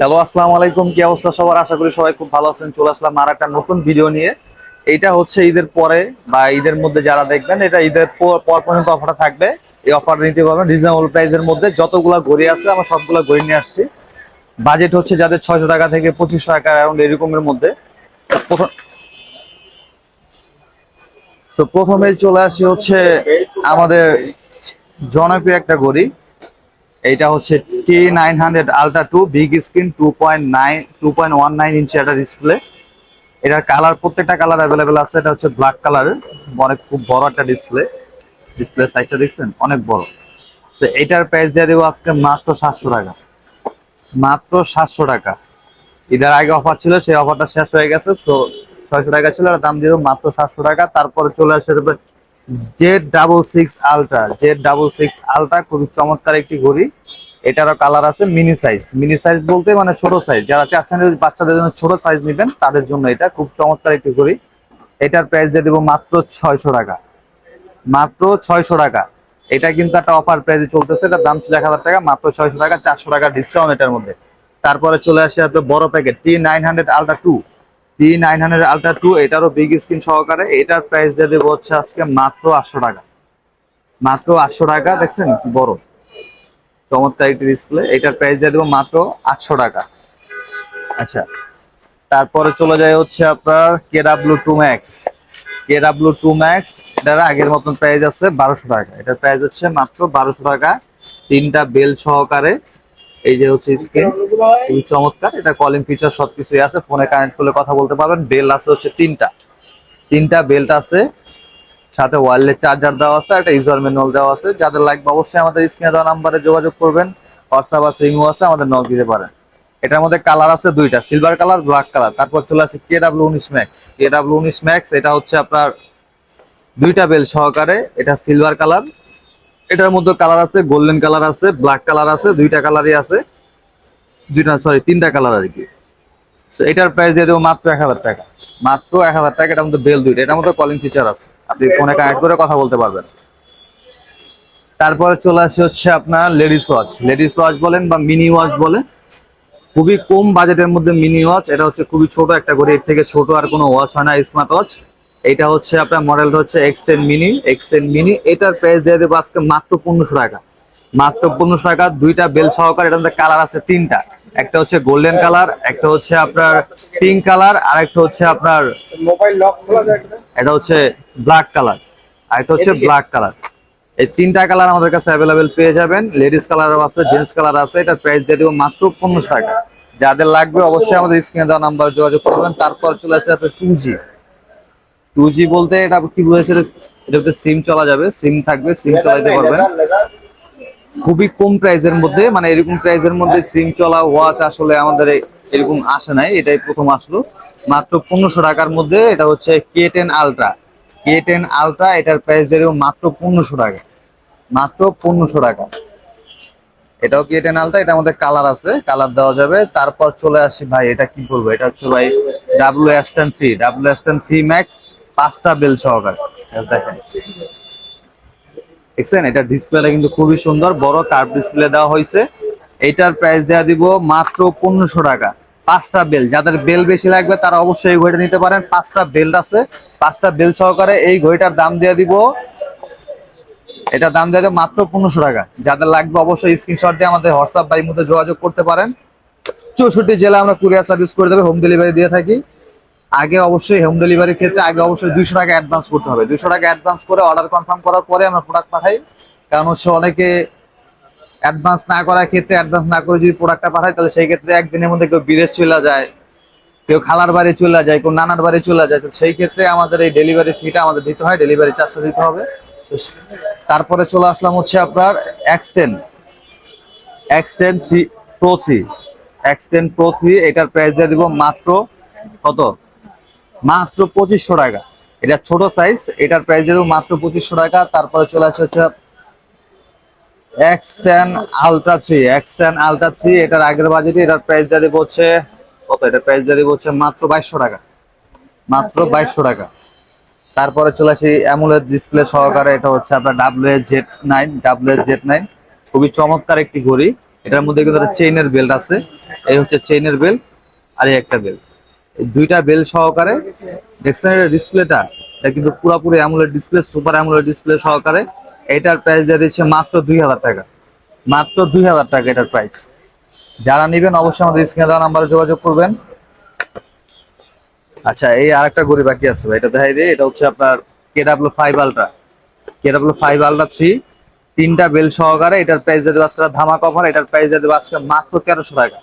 Hello, আসসালামু আলাইকুম। কি অবস্থা সবার? আশা করি সবাই খুব ভালো আছেন। চলে আসলাম আর একটা নতুন ভিডিও নিয়ে। এইটা হচ্ছে ঈদের পরে বা ঈদের মধ্যে যারা দেখবেন, এটা ঈদের পর পর্যন্ত অফারটা থাকবে। এই অফার নিতে পারবেন রিজনেবল প্রাইসের মধ্যে। যতগুলা ঘড়ি আছে আমরা সবগুলা ঘড়ি নিয়ে আসছি। বাজেট হচ্ছে যাদের 600 টাকা থেকে 2500 টাকা অ্যারাউন্ড এরকমের মধ্যে। প্রথম প্রথমে চলে আসি হচ্ছে আমাদের জনপ্রিয় একটা ঘড়ি। এইটা হচ্ছে T900 Ultra 2 বিগ স্ক্রিন 2.19 ইঞ্চি একটা ডিসপ্লে। এটার কালার, প্রত্যেকটা কালার অ্যাভেলেবেল আছে। এটা হচ্ছে ব্ল্যাক কালারের, অনেক খুব বড় একটা ডিসপ্লে। ডিসপ্লে সাইজটা দেখছেন, অনেক বড়। তো এটার প্রাইস দিয়ে দেবো আজকে মাত্র 700 টাকা। মাত্র 700 টাকা। ঈদের আগে অফার ছিল, সেই অফারটা শেষ হয়ে গেছে। সো 600 টাকা ছিল, আর দাম দিয়ে দেবো মাত্র 700 টাকা। তারপরে চলে আসে Z66 Ultra। খুবই চমৎকার একটি ঘড়ি। এটারও কালার আছে মিনি সাইজ। মিনি সাইজ বলতে মানে ছোট সাইজ, যারা চাচ্ছেন বাচ্চাদের জন্য ছোট সাইজ নেবেন তাদের জন্য এটা খুব চমৎকার একটি ঘড়ি। এটার প্রাইস দিয়ে দেবো মাত্র 600 টাকা। মাত্র 600 টাকা। এটা কিন্তু একটা অফার প্রাইসে চলতেছে। এটার দাম ছিল 1000 টাকা, মাত্র 600 টাকা। 400 টাকা ডিসকাউন্ট এটার মধ্যে। তারপরে চলে আসে আপনার বড় packet T900 Ultra 2। T900 Ultra 2 এটারও বিগ স্ক্রিন সহকারে। এটার প্রাইস দিয়ে দেবো হচ্ছে আজকে মাত্র 800 টাকা। মাত্র 800 টাকা। দেখছেন কি বড় চমৎকার একটি ডিসপ্লে। এটার প্রাইস দিয়ে দেবো মাত্র 800 টাকা। আচ্ছা, তারপরে চলে যায় হচ্ছে আপনার KW2 Max। KW2 Max এটার আগের মতন প্রাইস আছে 1200 টাকা। এটার প্রাইস হচ্ছে মাত্র 1200 টাকা। তিনটা বেল সহকারে। এই যে হচ্ছে স্ক্রিন, খুবই চমৎকার। এটা কলিং ফিচার সবকিছুই আছে, ফোনে কানেক্ট করলে কথা বলতে পারবেন। বেল আছে হচ্ছে তিনটা। তিনটা বেল্ট আছে, সাথে ওয়্যারলেস চার্জার দেওয়া আছে, একটা ইউজার ম্যানুয়াল দেওয়া আছে। যাদের লাগবে অবশ্যই আমাদের স্ক্রিনে দেওয়া নাম্বারে যোগাযোগ করবেন। হোয়াটসঅ্যাপ আছে, ইমো আছে, আমাদের নক দিতে পারেন। এটার মধ্যে কালার আছে দুইটা, সিলভার কালার, ব্ল্যাক কালার। তারপর চলে আসে KW19 Max। KW19 Max এটা হচ্ছে আপনার দুইটা বেল সহকারে। এটা সিলভার কালার। এটার মধ্যে কালার আছে, গোল্ডেন কালার আছে, ব্ল্যাক কালার আছে, দুইটা কালারই আছে। দুইটা সরি, তিনটা কালার আর কি। এটার প্রাইস দিয়ে দেবো মাত্র 1000 টাকা। মাত্র 1000 টাকা। এটার মধ্যে বেল দুইটা, এটার মধ্যে কলিং ফিচার আছে, আপনি ফোনে কানেক্ট করে কথা বলতে পারবেন। তারপরে চলে আসে হচ্ছে আপনার লেডিস ওয়াচ। লেডিস ওয়াচ বলেন বা মিনি ওয়াচ বলেন, খুবই কম বাজেটের মধ্যে মিনি ওয়াচ। এটা হচ্ছে খুবই ছোট একটা ঘড়ি, এর থেকে ছোট আর কোনো ওয়াচ হয় না, স্মার্ট ওয়াচ। এটা হচ্ছে আপনার মডেলটা হচ্ছে X10 মিনি। এটার প্রাইস দিয়ে দেবো আজকে মাত্র 1500 টাকা। মাত্র 1500 টাকা। দুইটা বেল সহকারে। এটার মধ্যে কালার আছে তিনটা। একটা হচ্ছে গোল্ডেন কালার, একটা হচ্ছে আপনার পিঙ্ক কালার, আর একটা হচ্ছে আপনার মোবাইল লক খোলা যায়, এটা হচ্ছে ব্ল্যাক কালার, আর একটা হচ্ছে ব্ল্যাক কালার। এই তিনটা কালার আমাদের কাছে অ্যাভেলেবেল পেয়ে যাবেন। লেডিস কালারও আছে, জেন্টস কালার আছে। এটার প্রাইস দিয়ে দেবো মাত্র 1500 টাকা। যাদের লাগবে অবশ্যই আমাদের স্ক্রিনে দেওয়া নাম্বারে যোগাযোগ করবেন। তারপর চলে আসে আপনার 2G। 2G বলতে এটা কি বুঝেছে? এটাতে সিম চলা যাবে, সিম থাকবে, সিম চালাতে পারবেন। খুবই কম প্রাইসের মধ্যে, মানে এরকম প্রাইসের মধ্যে সিম চলা ওয়াচ আসলে আমাদের এরকম আসে নাই, এটাই প্রথম আসলো। মাত্র 1500 টাকার মধ্যে। এটা হচ্ছে K10 Ultra। K10 Ultra এটার প্রাইস দিয়ে দেবো মাত্র 1500 টাকা। মাত্র 1500 টাকা। এটাও K10 Ultra। এটার মধ্যে কালার আছে, কালার দেওয়া যাবে। তারপর চলে আসি ভাই, এটা কি বলবো, এটা হচ্ছে ভাই WS10 3 5টা বেল সহকারে। দেখেন, দেখছেন এটা ডিসপ্লেটা কিন্তু খুবই সুন্দর, বড় কার্ভ ডিসপ্লে দেওয়া হয়েছে। এইটার প্রাইস দেওয়া দিব মাত্র 1500 টাকা। 5টা বেল, যাদের বেল বেশি লাগবে তারা অবশ্যই এই ঘড়িটা নিতে পারেন। 5টা বেল্ট আছে, 5টা বেল সহকারে এই ঘড়িটার দাম দিয়ে দিব, এটার দাম দিয়ে দেবো মাত্র 1500 টাকা। যাদের লাগবে অবশ্যই স্ক্রিনশট দিয়ে আমাদের হোয়াটসঅ্যাপ বা ইমোতে যোগাযোগ করতে পারেন। 64 জেলা আমরা কুরিয়ার সার্ভিস করে দেবো, হোম ডেলিভারি দিয়ে থাকি। আগে অবশ্যই হোম ডেলিভারির ক্ষেত্রে আগে অবশ্যই 200 টাকা অ্যাডভান্স করতে হবে। 200 টাকা অ্যাডভান্স করে অর্ডার কনফার্ম করার পরে আমরা প্রোডাক্ট পাঠাই। কারণ হচ্ছে অনেকে অ্যাডভান্স না করার ক্ষেত্রে, অ্যাডভান্স না করে যদি প্রোডাক্টটা পাঠায়, তাহলে সেই ক্ষেত্রে একদিনের মধ্যে কেউ বিদেশ চলে যায়, কেউ খালার বাড়ি চলে যায়, কেউ নানার বাড়ি চলে যায়। তো সেই ক্ষেত্রে আমাদের এই ডেলিভারি ফিটা আমাদের দিতে হয়, ডেলিভারি চার্জটা দিতে হবে। তো তারপরে চলে আসলাম হচ্ছে আপনার X10 X10 Pro 3। X10 Pro 3 এটার প্রাইস দিয়ে দিব মাত্র কত? মাত্র 2500 টাকা। এটা ছোট সাইজ, এটার প্রাইস দেবো মাত্র 2500 টাকা। তারপরে চলে আসছে হচ্ছে X10 Ultra 3। এটার আগের বাজেটে এটার প্রাইস দিয়ে দেবো হচ্ছে কত? এটার প্রাইস দিয়ে দেবো হচ্ছে মাত্র 2200 টাকা। মাত্র 2200 টাকা। তারপরে চলে আসি অ্যামোলেড ডিসপ্লে সহকারে। এটা হচ্ছে আপনার WS-Z9। খুবই চমৎকার একটি ঘড়ি। এটার মধ্যে কিন্তু একটা চেইনের বেল্ট আছে, এই হচ্ছে চেইনের বেল্ট আর এই একটা বেল্ট, এই দুইটা বেল্ট সহকারে দেখছেন এটা ডিসপ্লেটা, এটা কিন্তু পুরোপুরি AMOLED display, super AMOLED display সহকারে। এটার প্রাইস দিয়ে দিচ্ছে মাত্র 2000 টাকা, মাত্র 2000 টাকা এটার প্রাইস। যারা নেবেন অবশ্যই আমাদের স্ক্রিনে দেওয়া নাম্বারে যোগাযোগ করবেন। আচ্ছা, এই আরেকটা ঘড়ি বাকি আছে ভাই, এটা দেখাই দিই। এটা হচ্ছে আপনার KW5 আলট্রা, KW5 আলট্রা 3, তিনটা বেল সহকারে। এটার প্রাইস দিয়ে দেবো আজকে ধামাকা অফার, এটার প্রাইস দিয়ে দেবো আজকে মাত্র 1300 টাকা।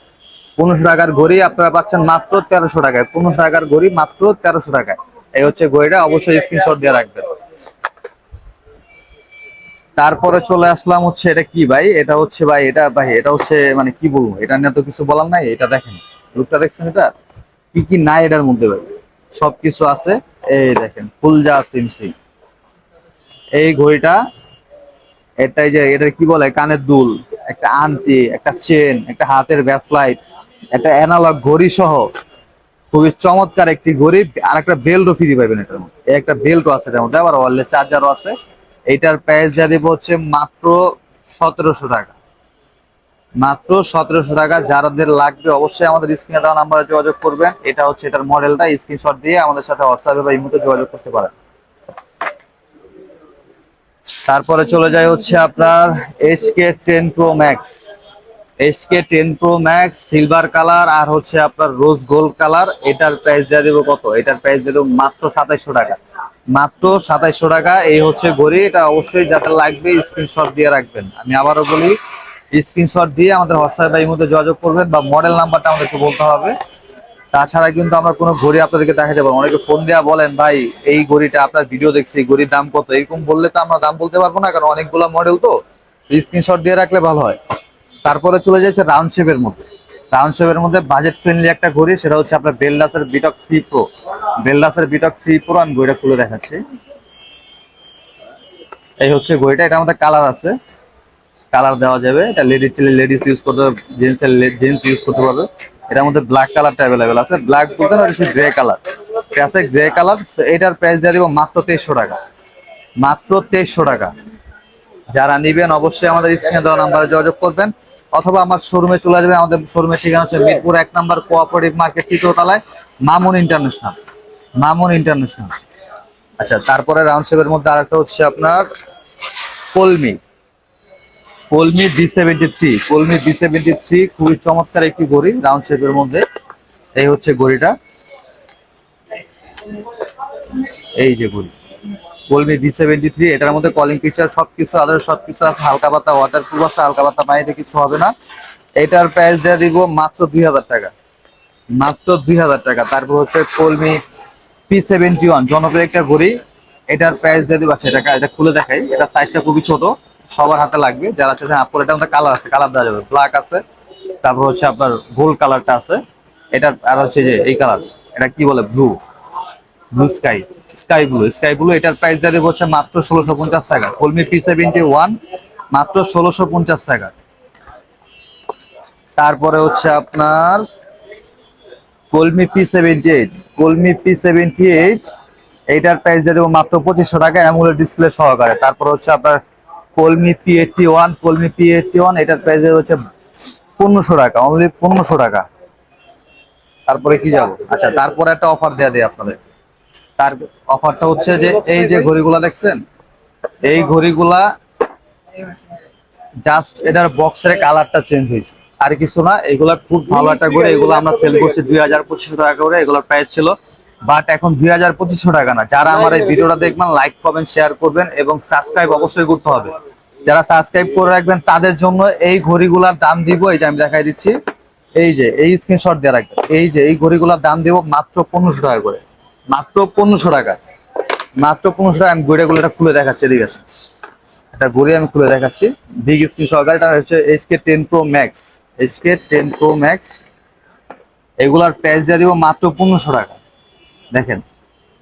1500 টাকার ঘড়ি আপনারা পাচ্ছেন মাত্র 1300 টাকায়, 1500 টাকার ঘড়ি মাত্র 1300 টাকায়। এই হচ্ছে ঘড়িটা, অবশ্যই স্ক্রিনশট দিয়ে রাখবেন। তারপরে চলে আসলাম হচ্ছে এটা কি ভাই, এটা হচ্ছে ভাই, এটা ভাই এটা হচ্ছে মানে কি বলবো, এটা নিয়ে তো কিছু বলার নাই। এটা দেখেন লুকটা, দেখছেন এটা কি কি নাই এটার মধ্যে ভাই, সবকিছু আছে। এই দেখেন ফুল যা সিমসি এই ঘড়িটা, এটাই যে এটা কি বলে কানের দুল, একটা আংটি, একটা চেন, একটা হাতের ব্যাসলাইট, একটা অ্যানালগ ঘড়ি সহ খুবই চমৎকার একটি ঘড়ি। আর একটা বেল্টও ফ্রি পাবেন এটার মধ্যে, এই একটা বেল্টও আছে এটার মধ্যে, আবার ওয়ারলেস চার্জারও আছে। এইটার প্রাইস দিয়ে দিব হচ্ছে মাত্র 1700 টাকা, মাত্র 1700 টাকা। যাদের লাগবে অবশ্যই আমাদের স্ক্রিনে দেওয়া নাম্বারে যোগাযোগ করবেন। এটা হচ্ছে এটার মডেলটা, স্ক্রিনশট দিয়ে আমাদের সাথে হোয়াটসঅ্যাপে বা ইমোতে যোগাযোগ করতে পারেন। তারপরে চলে যায় হচ্ছে আপনার SK10 Pro Max, SK10 Pro Max silver colour আর হচ্ছে আপনার রোজ গোল্ড কালার। এটার প্রাইস দিয়ে দেবো কত, এটার প্রাইস দিয়ে দেবো মাত্র 2700 টাকা, মাত্র 2700 টাকা। এই হচ্ছে ঘড়ি, এটা অবশ্যই যাদের লাগবে স্ক্রিনশট দিয়ে রাখবেন। আমি আবারও বলি, স্ক্রিনশট দিয়ে আমাদের হোয়াটসঅ্যাপ বা ইমোতে যোগাযোগ করবেন, বা মডেল নাম্বারটা আমাদেরকে বলতে হবে। তাছাড়া কিন্তু আমরা কোনো ঘড়ি আপনাদেরকে দেখাতে পারবো। অনেকে ফোন দেওয়া বলেন ভাই এই ঘড়িটা আপনার ভিডিও দেখছি, ঘড়ির দাম কত, এরকম বললে তো আমরা দাম বলতে পারবো না, কারণ অনেকগুলো মডেল তো। স্ক্রিনশট দিয়ে রাখলে ভালো হয়। তারপরে চলে যাচ্ছে রাউন্ড শেপের মধ্যে, রাউন্ড শেপের মধ্যে বাজেট ফ্রেন্ডলি একটা ঘড়ি, সেটা হচ্ছে আপনার বেলডাসের বিটক 3 প্রো, বেলডাসের বিটক 3 প্রো। আমি ঘড়িটা খুলে দেখাচ্ছি। এই হচ্ছে ঘড়িটা, এটা আমাদের কালার আছে, কালার দেওয়া যাবে। এটা লেডিস ছেলে লেডিস ইউজ করতে পারবে, জেন্টস ইউজ করতে পারবে। এটার মধ্যে ব্ল্যাক কালারটা অ্যাভেলেবেল আছে, ব্ল্যাক বলতে না হচ্ছে গ্রে কালার, ঠিক আছে, গ্রে কালার। এটার প্রাইস দিয়ে দিব মাত্র 2300 টাকা, মাত্র 2300 টাকা। যারা নিবেন অবশ্যই আমাদের স্ক্রিনে দেওয়া নাম্বারে যোগাযোগ করবেন, অথবা আমার শোরুমে চলে যাবেন। আমাদের শোরুমের ঠিকানা হচ্ছে মিরপুর 1 নম্বর কোঅপারেটিভ মার্কেট, 3য় তলায়, মামুন ইন্টারন্যাশনাল, মামুন ইন্টারন্যাশনাল। আচ্ছা, তারপরে রাউন্ড শেপের মধ্যে আরেকটা হচ্ছে আপনার কলমি, কলমি B73, কলমি B73 খুবই চমৎকার একটি ঘড়ি রাউন্ড শেপের মধ্যে। এই হচ্ছে ঘড়িটা, এই যে ঘড়ি কলমি B73, এটার মধ্যে কলিং ফিচার সবকিছু আদার সবকিছু আছে, হালকা পাতা ওয়াটার প্রুফ আছে, হালকা পাতা পানিতে কিছু হবে না। এটার প্রাইস দিয়ে দিব মাত্র 2000 টাকা, মাত্র 2000 টাকা। তারপর হচ্ছে কলমি P71, জনপ্রিয় একটা ঘড়ি, এটার প্রাইস দিয়ে দিব। আচ্ছা, এটা খুলে দেখাই, এটা সাইজটা খুবই ছোট, সবার হাতে লাগবে। যারা চাচ্ছেন আপনার, এটা মধ্যে কালার আছে, কালার দেওয়া যাবে, ব্ল্যাক আছে, তারপর হচ্ছে আপনার গোল্ড কালারটা আছে, এটার আর হচ্ছে যে এই কালার, এটা কি বলে blue, blue sky, sky blue, sky blue. এটার প্রাইস দিয়ে দেবো হচ্ছে মাত্র 1650 টাকা। কলমি P71 মাত্র 1650 টাকা। তারপরে হচ্ছে আপনার কলমি P78, কলমি P78, এইটার প্রাইস দিয়ে দেবো মাত্র 2500 টাকা, অ্যামোলেড ডিসপ্লে সহকারে। তারপর হচ্ছে আপনার কলমি P81, কলমি P81, এটার প্রাইস দিয়ে হচ্ছে 1500 টাকা, অনলি 1500 টাকা। তারপরে কি যাবো, আচ্ছা তারপরে একটা অফার দেয়া দিই আপনাদের। তার অফারটা হচ্ছে যে এই যে ঘড়িগুলা দেখছেন, এই ঘড়িগুলা জাস্ট এটার বক্সের কালারটা চেঞ্জ হয়েছে, আর কিছু না। এগুলা খুব ভালো একটা ঘড়ি, এগুলো আমরা সেল করছি 2500 টাকা করে, এগুলোর প্রাইস ছিল, বাট এখন 2500 টাকা না। যারা আমার এই ভিডিওটা দেখবেন লাইক কমেন্ট শেয়ার করবেন এবং সাবস্ক্রাইব অবশ্যই করতে হবে। যারা সাবস্ক্রাইব করে রাখবেন তাদের জন্য এই ঘড়িগুলার দাম দিব, এই যে আমি দেখাই দিচ্ছি, এই যে এই স্ক্রিনশট দিয়ে রাখবেন, এই যে এই ঘড়িগুলার দাম দিব মাত্র 1500 টাকা করে, মাত্র 1500 টাকা, মাত্র 1500 টাকা। আমি ঘড়িগুলোটা খুলে দেখাচ্ছি, এদিকে আসেন, এটা ঘড়ি আমি খুলে দেখাচ্ছি বিগ স্ক্রিন সহকারে। এটা হচ্ছে SK10 Pro Max, SK10 Pro Max। এগুলার প্রাইস দিয়ে দিব মাত্র 1500 টাকা। দেখেন,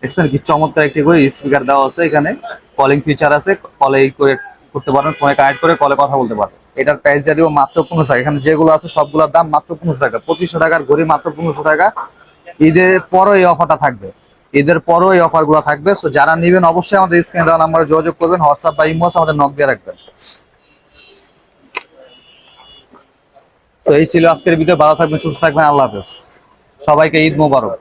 দেখছেন কি চমৎকার একটি ঘড়ি, স্পিকার দেওয়া আছে, এখানে কলিং ফিচার আছে, কলে করে করতে পারবেন, ফোনে কানেক্ট করে কলে কথা বলতে পারবেন। এটার প্রাইস দিয়ে দিব মাত্র 1500 টাকা। এখানে যেগুলো আছে সবগুলোর দাম মাত্র 1500 টাকা, 2500 টাকার ঘড়ি মাত্র 1500 টাকা। ঈদের পরও এই অফারটা থাকবে, ঈদের পরও এই অফার গুলো থাকবে। সো যারা নেবেন অবশ্যই আমাদের স্ক্রিনে দেওয়া নাম্বারে যোগাযোগ করবেন, হোয়াটসঅ্যাপ বা ইমো আমাদের নক দিয়ে রাখবেন। তো এই ছিল আজকের ভিডিও। ভালো থাকবেন, সুস্থ থাকবেন, আল্লাহ হাফেজ। সবাইকে ঈদ মোবারক।